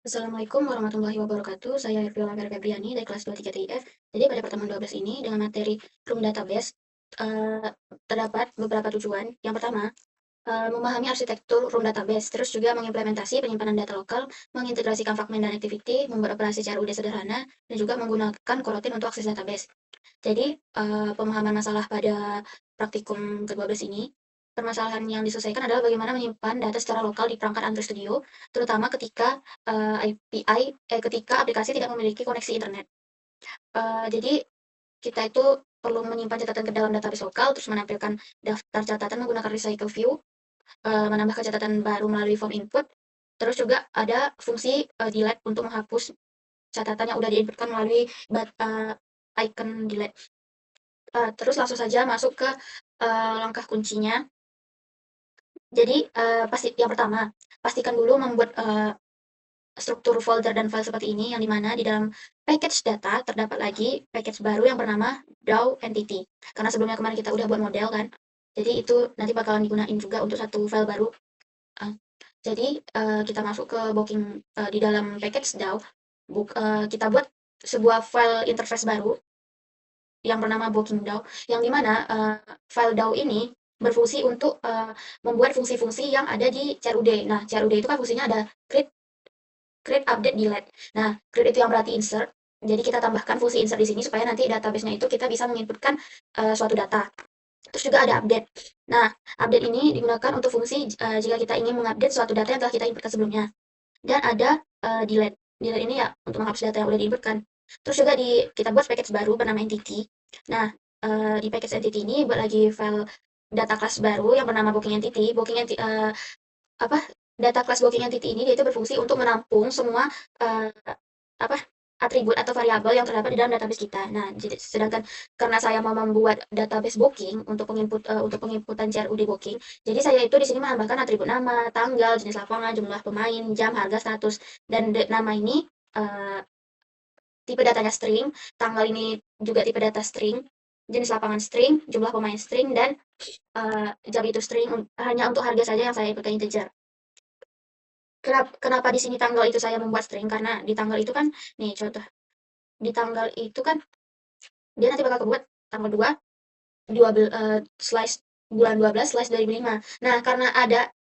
Assalamualaikum warahmatullahi wabarakatuh. Saya Fiola Vera Febriani dari kelas 23 TIF. Jadi pada pertemuan 12 ini dengan materi room database eh, terdapat beberapa tujuan. Yang pertama, memahami arsitektur room database, terus juga mengimplementasi penyimpanan data lokal, mengintegrasikan fragmen dan activity, membuat operasi CRUD sederhana, dan juga menggunakan coroutine untuk akses database. Jadi, pemahaman masalah pada praktikum ke-12 ini, permasalahan yang diselesaikan adalah bagaimana menyimpan data secara lokal di perangkat Android Studio, terutama ketika ketika aplikasi tidak memiliki koneksi internet. Jadi kita itu perlu menyimpan catatan ke dalam database lokal, terus menampilkan daftar catatan menggunakan recycle view, menambahkan catatan baru melalui form input, terus juga ada fungsi delete untuk menghapus catatan yang udah diinputkan melalui icon delete. Terus langsung saja masuk ke langkah kuncinya. Jadi yang pertama, pastikan dulu membuat struktur folder dan file seperti ini, yang dimana di dalam package data terdapat lagi package baru yang bernama DAO entity. Karena sebelumnya kemarin kita udah buat model kan, jadi itu nanti bakalan digunain juga untuk satu file baru. Uh, jadi kita masuk ke booking di dalam package DAO, kita buat sebuah file interface baru yang bernama booking DAO, yang dimana file DAO ini berfungsi untuk membuat fungsi-fungsi yang ada di CRUD. Nah, CRUD itu kan fungsinya ada create, update, delete. Nah, create itu yang berarti insert. Jadi kita tambahkan fungsi insert di sini supaya nanti database-nya itu kita bisa menginputkan suatu data. Terus juga ada update. Nah, update ini digunakan untuk fungsi jika kita ingin mengupdate suatu data yang telah kita inputkan sebelumnya. Dan ada delete. Delete ini ya untuk menghapus data yang udah diinputkan. Terus juga kita buat package baru bernama entity. Nah, di package entity ini buat lagi file data class baru yang bernama booking entity. Apa data class booking entity ini dia itu berfungsi untuk menampung semua uh, apa atribut atau variabel yang terdapat di dalam database kita. Nah, jadi sedangkan karena saya mau membuat database booking untuk penginputan CRUD booking, jadi saya itu di sini menambahkan atribut nama, tanggal, jenis lapangan, jumlah pemain, jam, harga, status, dan nama ini tipe datanya string, tanggal ini juga tipe data string, jenis lapangan string, jumlah pemain string, dan jam itu string. Hanya untuk harga saja yang saya inputkan integer. Kenapa di sini tanggal itu saya membuat string? Karena di tanggal itu kan, nih contoh, di tanggal itu kan dia nanti bakal kebuat tanggal 2, 12, slash bulan 12 slash 2005. Nah, karena ada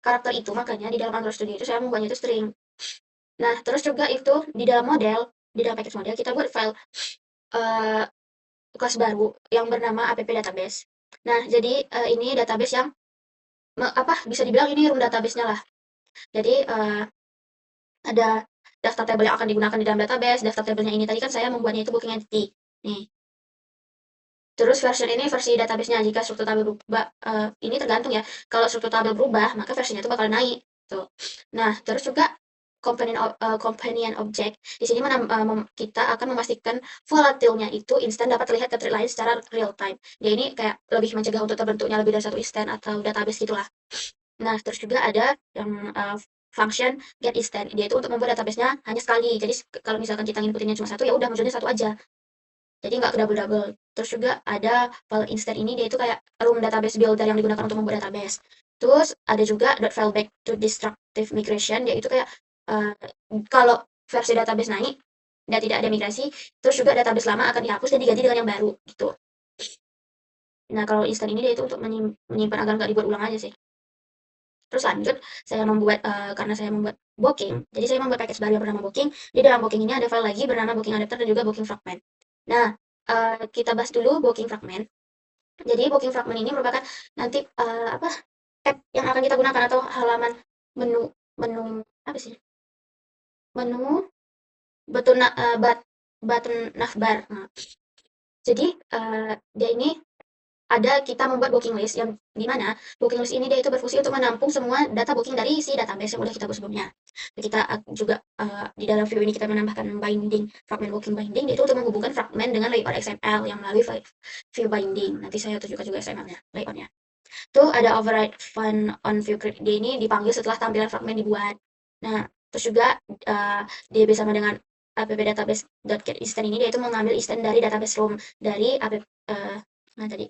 karakter itu, makanya di dalam Android Studio itu saya membuatnya itu string. Nah, terus juga itu di dalam model, di dalam package model kita buat file uh, kelas baru yang bernama app database. Nah, jadi ini database yang bisa dibilang ini room database-nya lah. Jadi ada daftar tabel yang akan digunakan di dalam database. Daftar tabelnya ini tadi kan saya membuatnya itu booking entity. Nih. Terus version ini versi database-nya. Jika struktur tabel berubah, ini tergantung ya. Kalau struktur tabel berubah, maka versinya itu bakal naik. Tuh. Nah, terus juga companion object. Di sini kita akan memastikan volatilnya itu instan dapat terlihat ke thread lain secara real time. Dia ini kayak lebih mencegah untuk terbentuknya lebih dari satu instan atau database gitulah. Nah, terus juga ada yang function get instant. Dia itu untuk membuat database-nya hanya sekali. Jadi kalau misalkan kita nginputinnya cuma satu, ya udah munculnya satu aja. Jadi nggak ke double-double. Terus juga ada file instant ini, dia itu kayak room database builder yang digunakan untuk membuat database. Terus ada juga .file back to destructive migration, yaitu kayak uh, kalau versi database naik dan tidak ada migrasi, terus juga database lama akan dihapus dan diganti dengan yang baru gitu. Nah, kalau instant ini dia itu untuk menyimpan agar nggak dibuat ulang aja sih. Terus lanjut, karena saya membuat booking, jadi saya membuat package baru yang bernama booking. Di dalam booking ini ada file lagi bernama booking adapter dan juga booking fragment. Nah, kita bahas dulu booking fragment. Jadi booking fragment ini merupakan nanti app yang akan kita gunakan atau halaman menu menu apa sih? Menu button button navbar. Nah, jadi dia ini ada kita membuat booking list yang dimana booking list ini dia itu berfungsi untuk menampung semua data booking dari si database yang udah kita buat sebelumnya. Kita juga di dalam view ini kita menambahkan binding, fragment booking binding, itu untuk menghubungkan fragment dengan layout XML yang melalui view binding. Nanti saya tunjukkan juga XML-nya, layoutnya. Tuh ada override fun on view create, dia ini dipanggil setelah tampilan fragment dibuat. Nah, terus juga dia bersama dengan app database.get instant ini dia itu mengambil instant dari database room dari tadi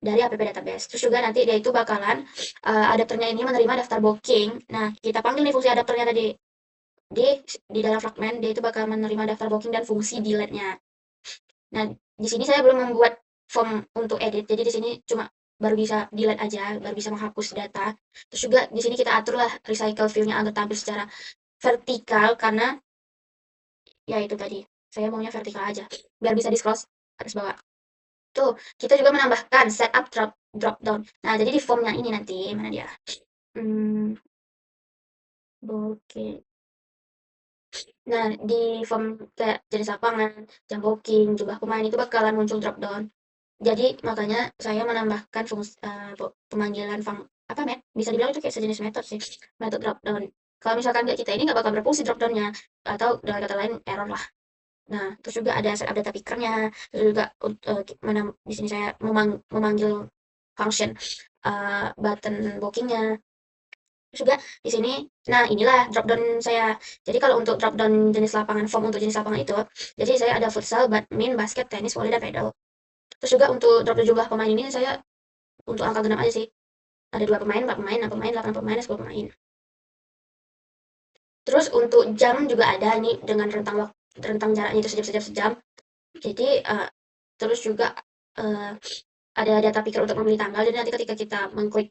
dari app database. Terus juga nanti dia itu bakalan adapternya ini menerima daftar booking. Nah, kita panggil nih fungsi adapternya tadi. di dalam fragmen dia itu bakal menerima daftar booking dan fungsi delete-nya. Nah, di sini saya belum membuat form untuk edit, jadi di sini cuma baru bisa delete aja, baru bisa menghapus data. Terus juga di sini kita aturlah recycle view-nya agar tampil secara vertikal karena ya itu tadi, saya maunya vertikal aja, biar bisa di-scroll atas bawah. Tuh, kita juga menambahkan setup drop down. Nah, jadi di formnya ini nanti mana dia? Hmm, oke. Nah, di form kayak jenis lapangan, jam booking, jumlah pemain itu bakalan muncul drop down. Jadi makanya saya menambahkan fungsi pemanggilan apa bisa dibilang itu kayak sejenis metode sih, metode drop down. Kalau misalkan nggak kita ini nggak bakal berfungsi drop downnya atau dengan kata lain error lah. Nah, terus juga ada setup data picker-nya, terus juga di sini saya memanggil function button bookingnya. Terus juga di sini, nah inilah drop down saya. Jadi kalau untuk drop down jenis lapangan, form untuk jenis lapangan itu, jadi saya ada futsal, badminton, basket, tenis, volley, dan pedal. Terus juga untuk drop down jumlah pemain ini saya untuk angka genap aja sih. Ada 2 pemain, 4 pemain, 6 pemain, 8 pemain, 10 pemain. Terus untuk jam juga ada ini dengan rentang jaraknya itu sejam. Jadi terus juga uh, ada data picker untuk memilih tanggal. Jadi nanti ketika kita mengklik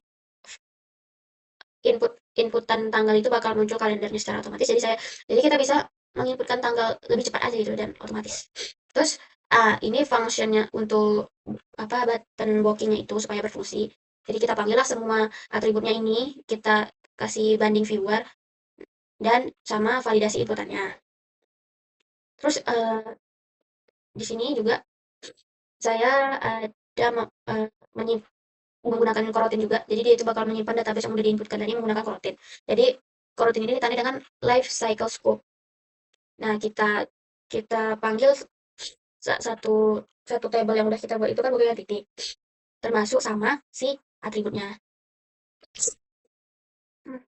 inputan tanggal itu bakal muncul kalendernya secara otomatis. Jadi kita bisa menginputkan tanggal lebih cepat aja gitu dan otomatis. Terus ini fungsinya untuk apa button bookingnya itu supaya berfungsi. Jadi kita panggillah semua atributnya ini, kita kasih banding viewer dan sama validasi inputannya. Terus di sini juga saya ada menggunakan coroutine juga. Jadi dia itu bakal menyimpan database yang udah diinputkan tadi menggunakan coroutine. Jadi coroutine ini ditandai dengan life cycle scope. Nah, kita kita panggil satu satu table yang udah kita buat itu kan bukan titik, termasuk sama si atributnya. Hmm.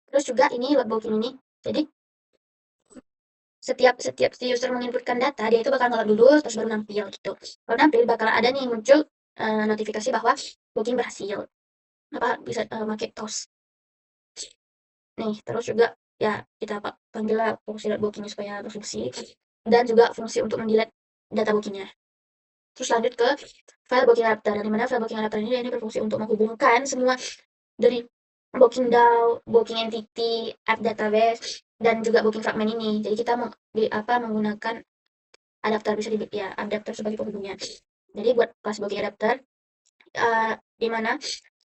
Terus juga ini logbooking ini. Jadi setiap setiap si user menginputkan data, dia itu bakal ngelog dulu terus baru nampil gitu. Kalau nampil bakal ada nih muncul notifikasi bahwa booking berhasil. Apa bisa pakai toast. Nih, terus juga ya kita panggil lah fungsi bookingnya supaya berfungsi dan juga fungsi untuk mendelete data bookingnya. Terus lanjut ke file booking adapter. Di mana file booking adapter ini berfungsi untuk menghubungkan semua dari booking DAO, booking entity, app database, dan juga booking fragment ini. Jadi kita menggunakan adapter bisa ya adapter sebagai penghubungnya. Jadi buat kelas booking adapter di mana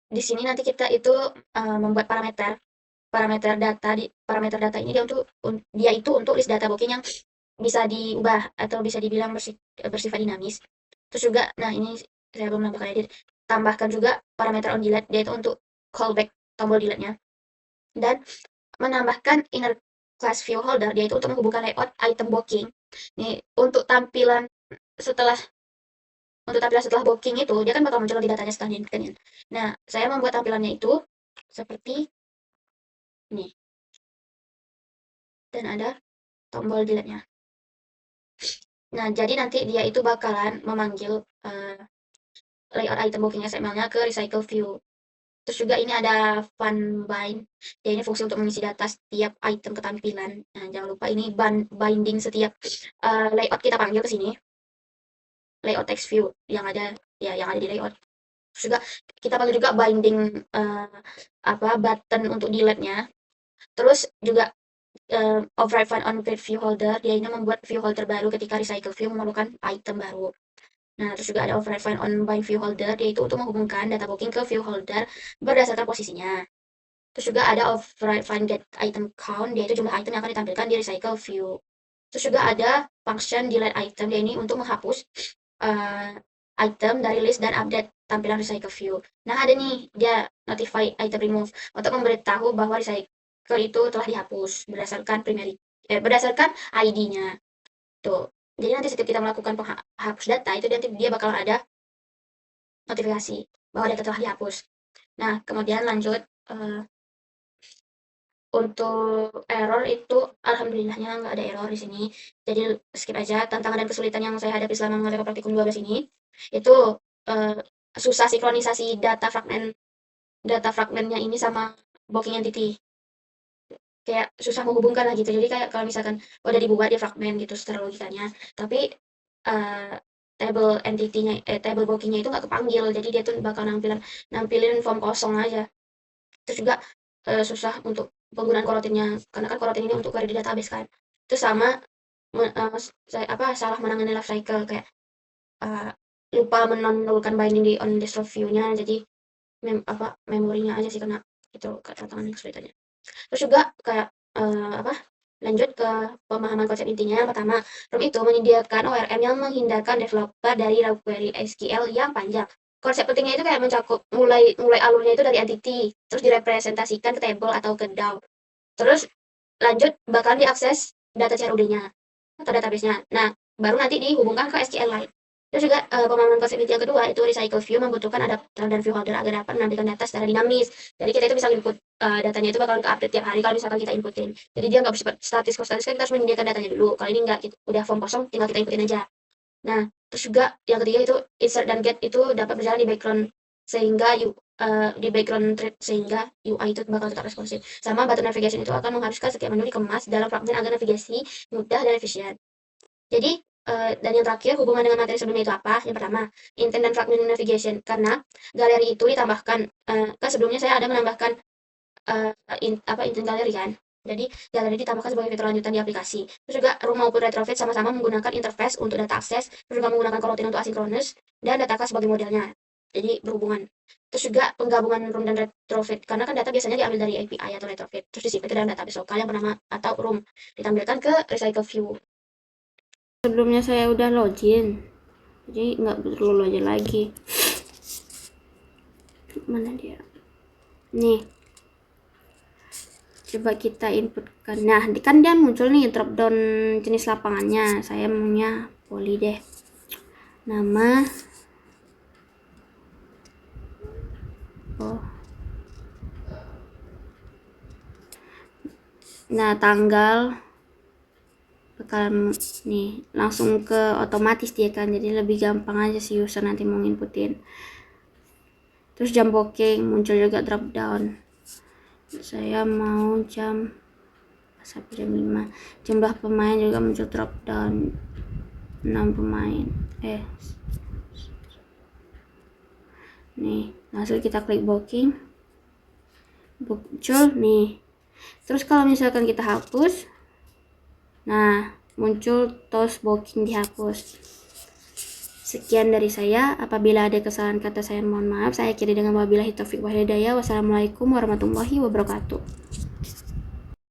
di sini nanti kita itu membuat parameter data ini dia itu untuk list data booking yang bisa diubah atau bisa dibilang bersifat dinamis. Terus juga, nah ini saya belum menambahkan edit, tambahkan juga parameter on delete, dia itu untuk callback tombol delete-nya. Dan menambahkan inner class view holder, dia itu untuk menghubungkan layout item booking. Nih, setelah setelah booking itu, dia kan bakal muncul di datanya setelah diinputkan. Nah, saya membuat tampilannya itu seperti ini. Dan ada tombol delete-nya. Nah, jadi nanti dia itu bakalan memanggil layout item booking XML-nya ke recycle view. Terus juga ini ada funbind. Ya, ini fungsi untuk mengisi data setiap item ketampilan. Nah, jangan lupa ini binding setiap layout kita panggil ke sini. Layout text view yang ada di layout. Terus juga kita panggil juga binding button untuk delete-nya. Terus juga override find on create view holder, dia ini membuat view holder baru ketika recycle view memerlukan item baru. Nah, terus juga ada override find on bind view holder, yaitu untuk menghubungkan data booking ke view holder berdasarkan posisinya. Terus juga ada override find get item count, yaitu jumlah item yang akan ditampilkan di recycle view. Terus juga ada function delete item, dia ini untuk menghapus item dari list dan update tampilan recycle view. Nah, ada nih, dia notify item remove untuk memberitahu bahwa recycle itu telah dihapus berdasarkan ID-nya. Tuh. Jadi nanti setiap kita melakukan penghapus data itu nanti dia bakal ada notifikasi bahwa data telah dihapus. Nah, kemudian lanjut untuk error itu alhamdulillahnya nggak ada error di sini. Jadi skip aja. Tantangan dan kesulitan yang saya hadapi selama mengerjakan praktikum 12 ini itu susah sinkronisasi data fragmennya ini sama booking entity. kayak susah menghubungkan lah gitu. Jadi kayak kalau misalkan udah dibuat dia fragmen gitu secara logikanya, tapi uh, table bookingnya itu nggak kepanggil, jadi dia tuh bakal nampilin form kosong aja. Terus juga susah untuk penggunaan coroutine-nya, karena kan coroutine ini untuk query di database kan. Terus sama salah menangani life cycle, kayak uh, lupa menonulkan binding di on desktop view-nya, jadi memorinya aja sih kena itu tantangan kesulitannya. Terus juga kayak lanjut ke pemahaman konsep intinya. Yang pertama, ROM itu menyediakan ORM yang menghindarkan developer dari route query SQL yang panjang. Konsep pentingnya itu kayak mencakup mulai alurnya itu dari entity, terus direpresentasikan ke table atau ke DAO. Terus lanjut bakal diakses data CRUD-nya atau database-nya. Nah, baru nanti dihubungkan ke SQLite. Terus juga pemahaman konsep inti yang kedua itu recycle view membutuhkan adapter dan view holder agar dapat menampilkan data secara dinamis. Jadi kita itu bisa input datanya itu bakalan ke-update tiap hari kalau misalkan kita inputin. Jadi dia nggak bersifat statis. Kalau statis kan kita harus menyediakan datanya dulu. Kalau ini nggak, udah form kosong, tinggal kita inputin aja. Nah, terus juga yang ketiga itu insert dan get itu dapat berjalan di background sehingga di background thread sehingga UI itu bakal tetap responsif. Sama button navigation itu akan mengharuskan setiap menu dikemas dalam fragmen agar navigasi mudah dan efisien. Jadi dan yang terakhir, hubungan dengan materi sebelumnya itu apa? Yang pertama, intent dan fragment navigation. Karena galeri itu ditambahkan, kan sebelumnya saya ada menambahkan intent galeri kan. Jadi galeri ditambahkan sebagai fitur lanjutan di aplikasi. Terus juga room maupun retrofit sama-sama menggunakan interface untuk data akses, terus juga menggunakan coroutine untuk asynchronous, dan data class sebagai modelnya. Jadi berhubungan. Terus juga penggabungan room dan retrofit, karena kan data biasanya diambil dari API atau retrofit, terus disimpan ke dalam database lokal yang bernama atau room, ditampilkan ke recycle view. Sebelumnya saya udah login, jadi nggak perlu login lagi. Mana dia? Nih, coba kita inputkan. Nah, kan dia muncul nih drop down jenis lapangannya. Saya maunya poli deh. Nama, nah tanggal bakalan nih langsung ke otomatis dia kan, jadi lebih gampang aja sih user nanti mau inputin. Terus jam booking muncul juga drop down. Saya mau jam sampai jam 5. Jumlah pemain juga muncul drop down, 6 pemain. Nih, langsung kita klik booking. Muncul nih. Terus kalau misalkan kita hapus, nah muncul toast booking dihapus. Sekian dari saya. Apabila ada kesalahan kata saya mohon maaf. Saya akhiri dengan wabillahi taufiq wal hidayah. Wassalamualaikum warahmatullahi wabarakatuh.